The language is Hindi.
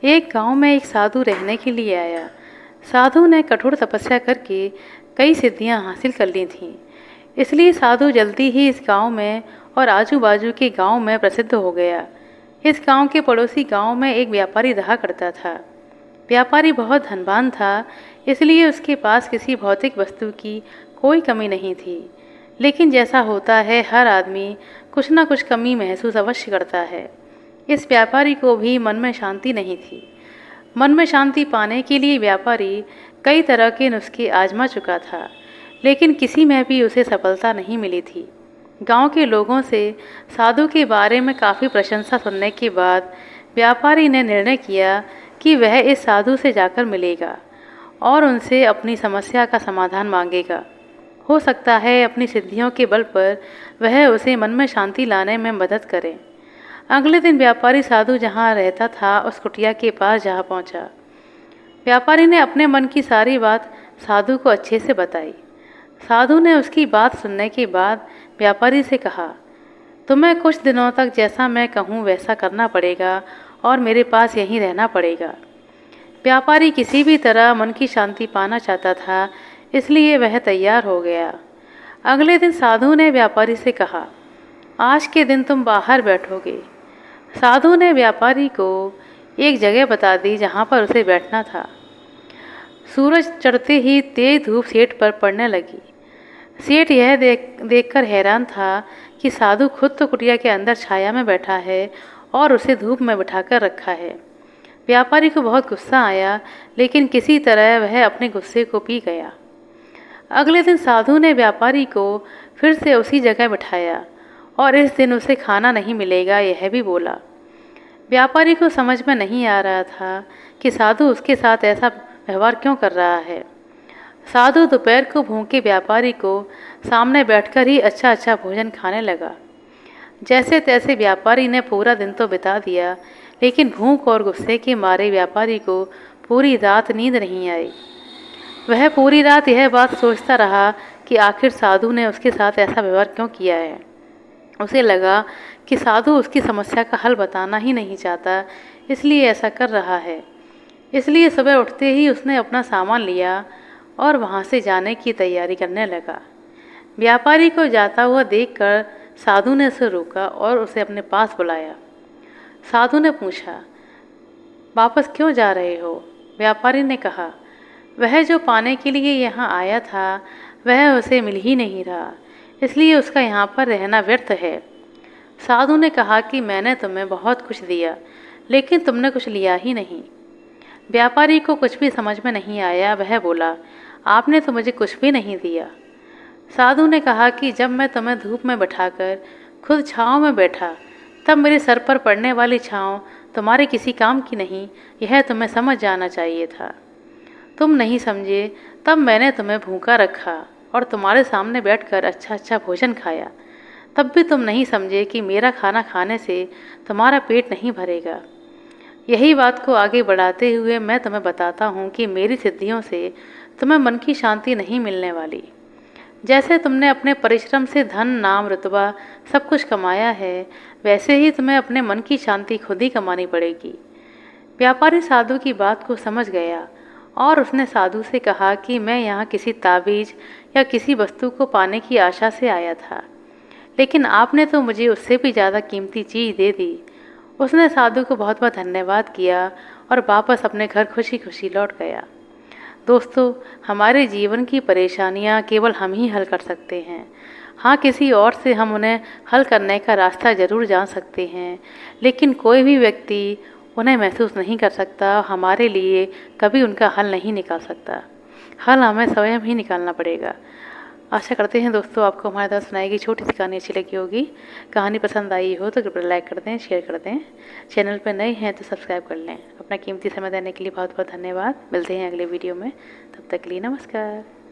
एक गांव में एक साधु रहने के लिए आया। साधु ने कठोर तपस्या करके कई सिद्धियां हासिल कर ली थीं। इसलिए साधु जल्दी ही इस गांव में और आजू बाजू के गांव में प्रसिद्ध हो गया। इस गांव के पड़ोसी गांव में एक व्यापारी रहा करता था। व्यापारी बहुत धनवान था, इसलिए उसके पास किसी भौतिक वस्तु की कोई कमी नहीं थी। लेकिन जैसा होता है, हर आदमी कुछ ना कुछ कमी महसूस अवश्य करता है। इस व्यापारी को भी मन में शांति नहीं थी। मन में शांति पाने के लिए व्यापारी कई तरह के नुस्खे आजमा चुका था, लेकिन किसी में भी उसे सफलता नहीं मिली थी। गांव के लोगों से साधु के बारे में काफ़ी प्रशंसा सुनने के बाद व्यापारी ने निर्णय किया कि वह इस साधु से जाकर मिलेगा और उनसे अपनी समस्या का समाधान मांगेगा। हो सकता है अपनी सिद्धियों के बल पर वह उसे मन में शांति लाने में मदद करे। अगले दिन व्यापारी साधु जहाँ रहता था उस कुटिया के पास जा पहुँचा। व्यापारी ने अपने मन की सारी बात साधु को अच्छे से बताई। साधु ने उसकी बात सुनने के बाद व्यापारी से कहा, तुम्हें कुछ दिनों तक जैसा मैं कहूँ वैसा करना पड़ेगा और मेरे पास यहीं रहना पड़ेगा। व्यापारी किसी भी तरह मन की शांति पाना चाहता था, इसलिए वह तैयार हो गया। अगले दिन साधु ने व्यापारी से कहा, आज के दिन तुम बाहर बैठोगे। साधु ने व्यापारी को एक जगह बता दी जहाँ पर उसे बैठना था। सूरज चढ़ते ही तेज धूप सेठ पर पड़ने लगी। सेठ यह देखकर हैरान था कि साधु खुद तो कुटिया के अंदर छाया में बैठा है और उसे धूप में बिठाकर रखा है। व्यापारी को बहुत गुस्सा आया, लेकिन किसी तरह वह अपने गुस्से को पी गया। अगले दिन साधु ने व्यापारी को फिर से उसी जगह बिठाया और इस दिन उसे खाना नहीं मिलेगा, यह भी बोला। व्यापारी को समझ में नहीं आ रहा था कि साधु उसके साथ ऐसा व्यवहार क्यों कर रहा है। साधु दोपहर को भूखे व्यापारी को सामने बैठकर ही अच्छा अच्छा भोजन खाने लगा। जैसे तैसे व्यापारी ने पूरा दिन तो बिता दिया, लेकिन भूख और गुस्से के मारे व्यापारी को पूरी रात नींद नहीं आई। वह पूरी रात यह बात सोचता रहा कि आखिर साधु ने उसके साथ ऐसा व्यवहार क्यों किया है। उसे लगा कि साधु उसकी समस्या का हल बताना ही नहीं चाहता, इसलिए ऐसा कर रहा है। इसलिए सुबह उठते ही उसने अपना सामान लिया और वहाँ से जाने की तैयारी करने लगा। व्यापारी को जाता हुआ देखकर साधु ने उसे रोका और उसे अपने पास बुलाया। साधु ने पूछा, वापस क्यों जा रहे हो? व्यापारी ने कहा, वह जो पाने के लिए यहाँ आया था वह उसे मिल ही नहीं रहा, इसलिए उसका यहाँ पर रहना व्यर्थ है। साधु ने कहा कि मैंने तुम्हें बहुत कुछ दिया, लेकिन तुमने कुछ लिया ही नहीं। व्यापारी को कुछ भी समझ में नहीं आया। वह बोला, आपने तो मुझे कुछ भी नहीं दिया। साधु ने कहा कि जब मैं तुम्हें धूप में बैठाकर खुद छाँव में बैठा, तब मेरे सर पर पड़ने वाली छाँव तुम्हारे किसी काम की नहीं, यह तुम्हें समझ जाना चाहिए था। तुम नहीं समझे, तब मैंने तुम्हें भूखा रखा और तुम्हारे सामने बैठकर अच्छा अच्छा भोजन खाया। तब भी तुम नहीं समझे कि मेरा खाना खाने से तुम्हारा पेट नहीं भरेगा। यही बात को आगे बढ़ाते हुए मैं तुम्हें बताता हूँ कि मेरी सिद्धियों से तुम्हें मन की शांति नहीं मिलने वाली। जैसे तुमने अपने परिश्रम से धन, नाम, रुतबा सब कुछ कमाया है, वैसे ही तुम्हें अपने मन की शांति खुद ही कमानी पड़ेगी। व्यापारी साधु की बात को समझ गया और उसने साधु से कहा कि मैं यहाँ किसी ताबीज़ या किसी वस्तु को पाने की आशा से आया था, लेकिन आपने तो मुझे उससे भी ज़्यादा कीमती चीज़ दे दी। उसने साधु को बहुत बहुत धन्यवाद किया और वापस अपने घर खुशी खुशी लौट गया। दोस्तों, हमारे जीवन की परेशानियाँ केवल हम ही हल कर सकते हैं। हाँ, किसी और से हम उन्हें हल करने का रास्ता ज़रूर जान सकते हैं, लेकिन कोई भी व्यक्ति उन्हें महसूस नहीं कर सकता, हमारे लिए कभी उनका हल नहीं निकाल सकता। हल हमें स्वयं ही निकालना पड़ेगा। आशा करते हैं दोस्तों आपको हमारे द्वारा सुनाई गई छोटी सी कहानी अच्छी लगी होगी। कहानी पसंद आई हो तो कृपया लाइक कर दें, शेयर कर दें। चैनल पर नए हैं तो सब्सक्राइब कर लें। अपना कीमती समय देने के लिए बहुत बहुत धन्यवाद। मिलते हैं अगले वीडियो में, तब तक के लिए नमस्कार।